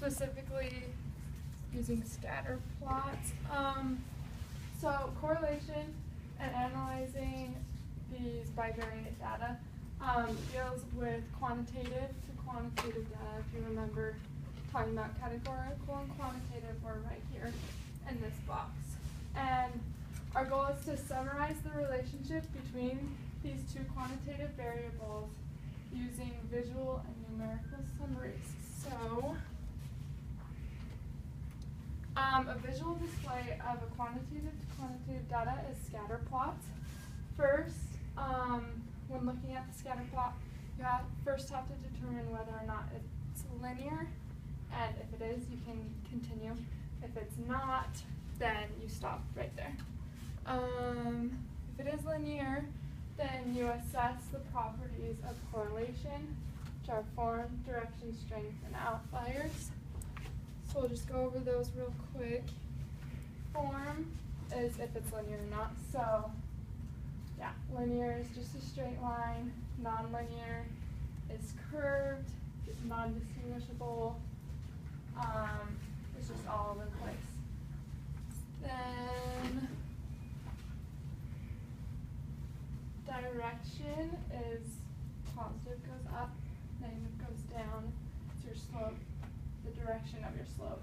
specifically using scatter plots. So correlation and analyzing these bivariate data deals with quantitative to quantitative data. If you remember talking about categorical and quantitative, we're right here in this box. And our goal is to summarize the relationship between these two quantitative variables using visual and numerical summaries. So, a visual display of a quantitative to quantitative data is scatter plots. First, when looking at the scatter plot, you first have to determine whether or not it's linear, and if it is, you can continue. If it's not, then you stop right there. If it is linear, then you assess the properties of correlation, which are form, direction, strength, and outliers. So we'll just go over those real quick. Form is if it's linear or not. So yeah, linear is just a straight line. Nonlinear is curved, it's non-distinguishable. It's just all over the place. Then direction is positive goes up, negative goes down. It's your slope, the direction of your slope.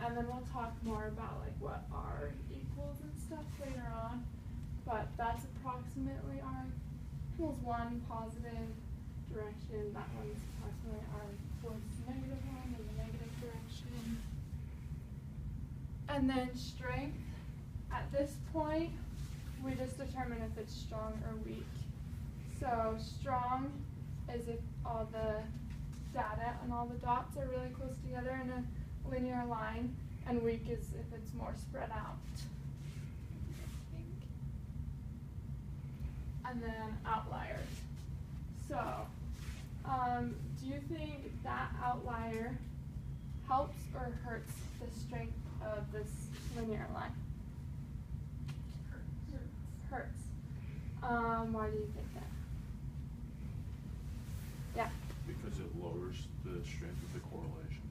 And then we'll talk more about like what R equals and stuff later on. But that's approximately R equals 1 positive direction. That one's approximately R equals negative 1 in the negative direction. And then strength, at this point, we just determine if it's strong or weak. So strong is if all the data and all the dots are really close together in a linear line, and weak is if it's more spread out. And then outliers. So, do you think that outlier helps or hurts the strength of this linear line? Hurts. Why do you think that? Yeah. Because it lowers the strength of the correlation.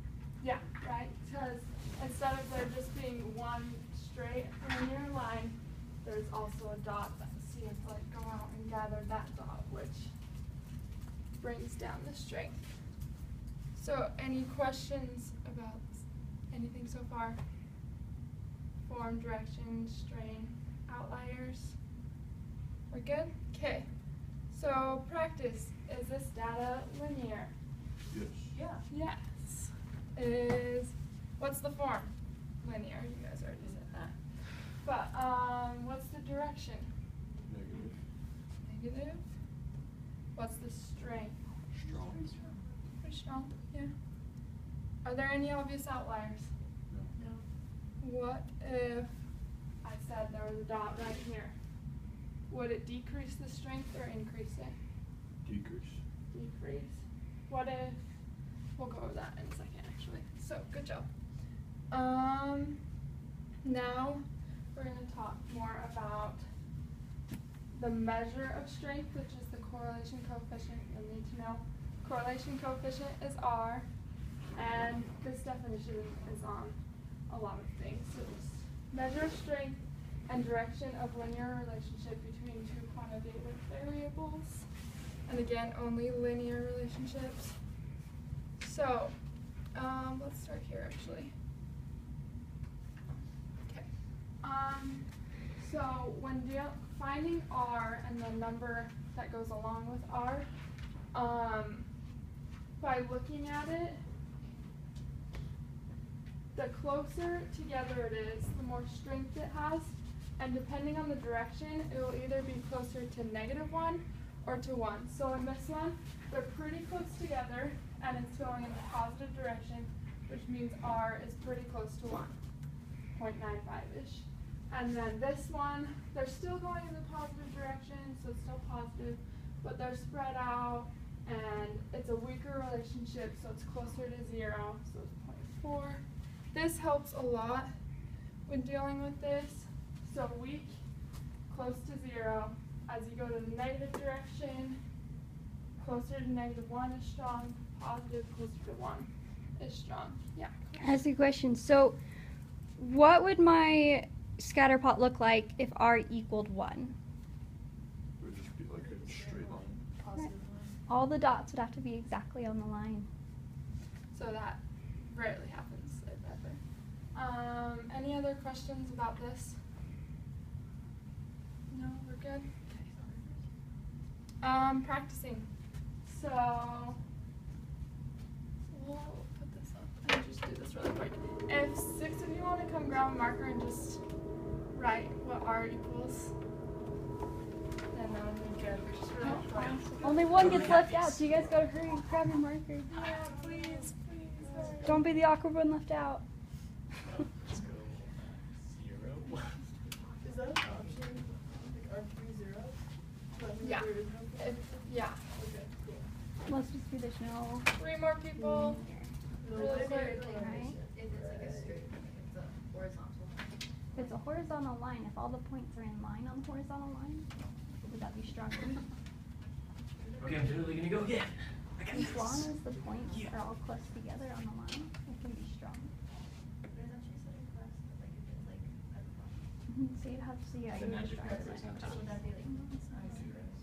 Yeah, right. Because instead of there just being one straight linear line, there's also a dot that seems to like go out and gather that dot, which brings down the strength. So, any questions about anything so far? Form, direction, strain, outliers. We're good? Okay. So practice. Is this data linear? Yes. Yeah. Yes. What's the form? Linear. You guys already said that. But what's the direction? Negative. Negative. What's the strength? Strong. Pretty strong. Yeah. Are there any obvious outliers? No. What if I said there was a dot right here? Would it decrease the strength or increase it? Decrease. Decrease. What if, we'll go over that in a second actually. So, good job. Now we're going to talk more about the measure of strength, which is the correlation coefficient. You'll need to know correlation coefficient is R, and this definition is on a lot of things. So just measure of strength and direction of linear relationship between two quantitative variables. And again, only linear relationships. So, let's start here actually. Okay. So when finding R and the number that goes along with R, by looking at it, the closer together it is, the more strength it has. And depending on the direction, it will either be closer to -1 or to 1. So in this one, they're pretty close together, and it's going in the positive direction, which means R is pretty close to 1, 0.95-ish. And then this one, they're still going in the positive direction, so it's still positive, but they're spread out, and it's a weaker relationship, so it's closer to 0, so it's 0.4. This helps a lot when dealing with this. So weak, close to 0. As you go to the negative direction, closer to -1 is strong, positive, closer to 1 is is strong. Yeah. I ask you a question. So, what would my scatter plot look like if R equaled 1? It would just be like a straight line. Right. All the dots would have to be exactly on the line. So that rarely happens, if ever. Any other questions about this? No, we're good? Practicing. So, we'll put this up and just do this really quick. If 6 of you want to come grab a marker and just write what R equals, then that would be good. Just really quick. Only one gets left out, so you guys gotta hurry and grab your marker. Yeah, please, please. Hurry. Don't be the awkward one left out. Let's go 0. Is that an option? Like R3 0? Yeah. Yeah. Okay, cool. Let's just do this now. 3 more people. Really quick. Right. If it's like a straight, if it's a horizontal. If it's a horizontal line, if all the points are in line on the horizontal line, would that be stronger? Okay, I'm totally gonna go again. I got As this. long as the points are all close together on the line, it can be strong. But it's actually setting class, but like if it's like at the bottom. So you'd have to see The you magic would marker is not So would that be like zeros?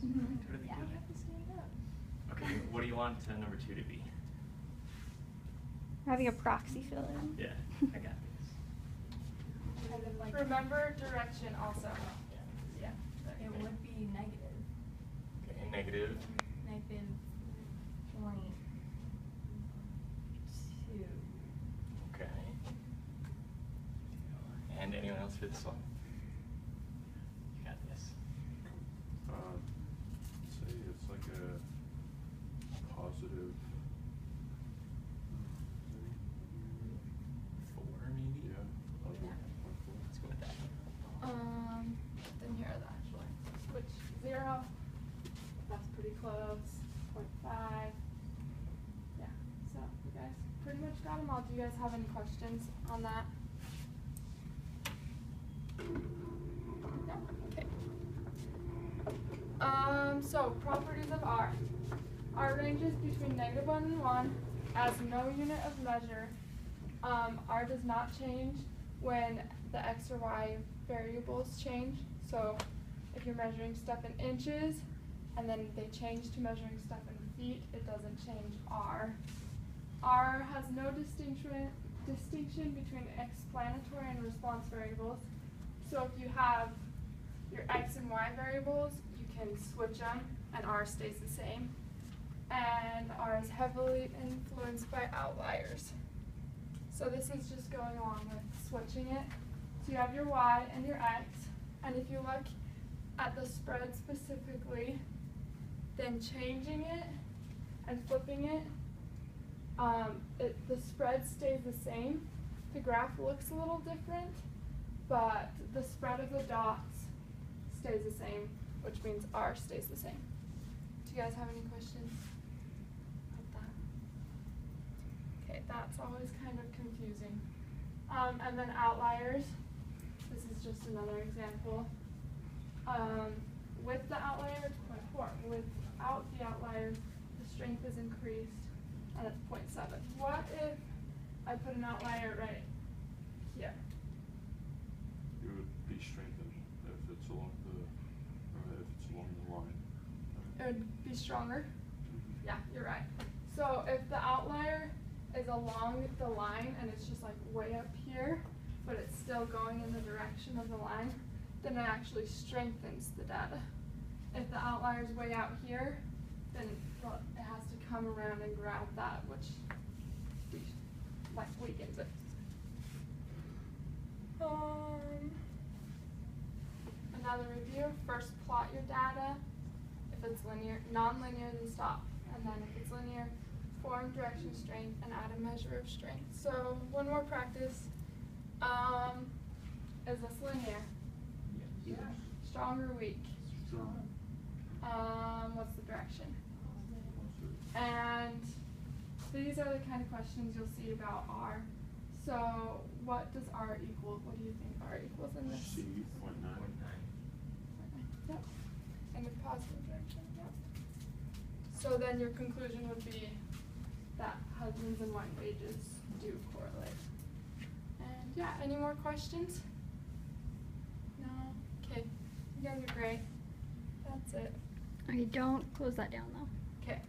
Totally Yeah. good. Okay, what do you want number 2 to be? Having a proxy fill in. Yeah, I got this. Remember direction also. Yeah. It would be negative. Okay, negative. Negative 0.2. Okay. And anyone else for this one? You got this. Say it's like a positive. 4 maybe? Yeah. Positive 0.4. Let's go with that. Then here that actually. Switch 0. That's pretty close. 0.5. Yeah. So you guys pretty much got them all. Do you guys have any questions on that? No? Okay. So properties of R. R ranges between -1 and 1 as no unit of measure. R does not change when the x or y variables change. So if you're measuring stuff in inches and then they change to measuring stuff in feet, it doesn't change R. R has no distinction between explanatory and response variables. So if you have your x and y variables, you can switch them and R stays the same. And R is heavily influenced by outliers. So this is just going along with switching it. So you have your y and your x, and if you look at the spread specifically, then changing it and flipping it, the spread stays the same. The graph looks a little different, but the spread of the dots stays the same, which means R stays the same. Do you guys have any questions about that? Okay, that's always kind of confusing. And then outliers. This is just another example. With the outlier, it's 0.4. Without the outlier, the strength is increased, and it's 0.7. What if I put an outlier right here? It would be strengthened if it's along the line. It would be stronger? Yeah, you're right. So if the outlier is along the line and it's just like way up here, but it's still going in the direction of the line, then it actually strengthens the data. If the outlier is way out here, then well, it has to come around and grab that, which weakens it. Another review, first plot your data. If it's linear, non-linear, then stop. And then if it's linear, form direction strength and add a measure of strength. So one more practice. Is this linear? Yes. Strong or weak? Strong. What's the direction? And these are the kind of questions you'll see about R. So what does R equal? What do you think R equals in this? C 0.9. Yep. In the positive direction, yep. So then your conclusion would be that husbands and wife wages Yeah, any more questions? No? Okay. You guys are great. That's it. Okay, don't close that down though. Okay.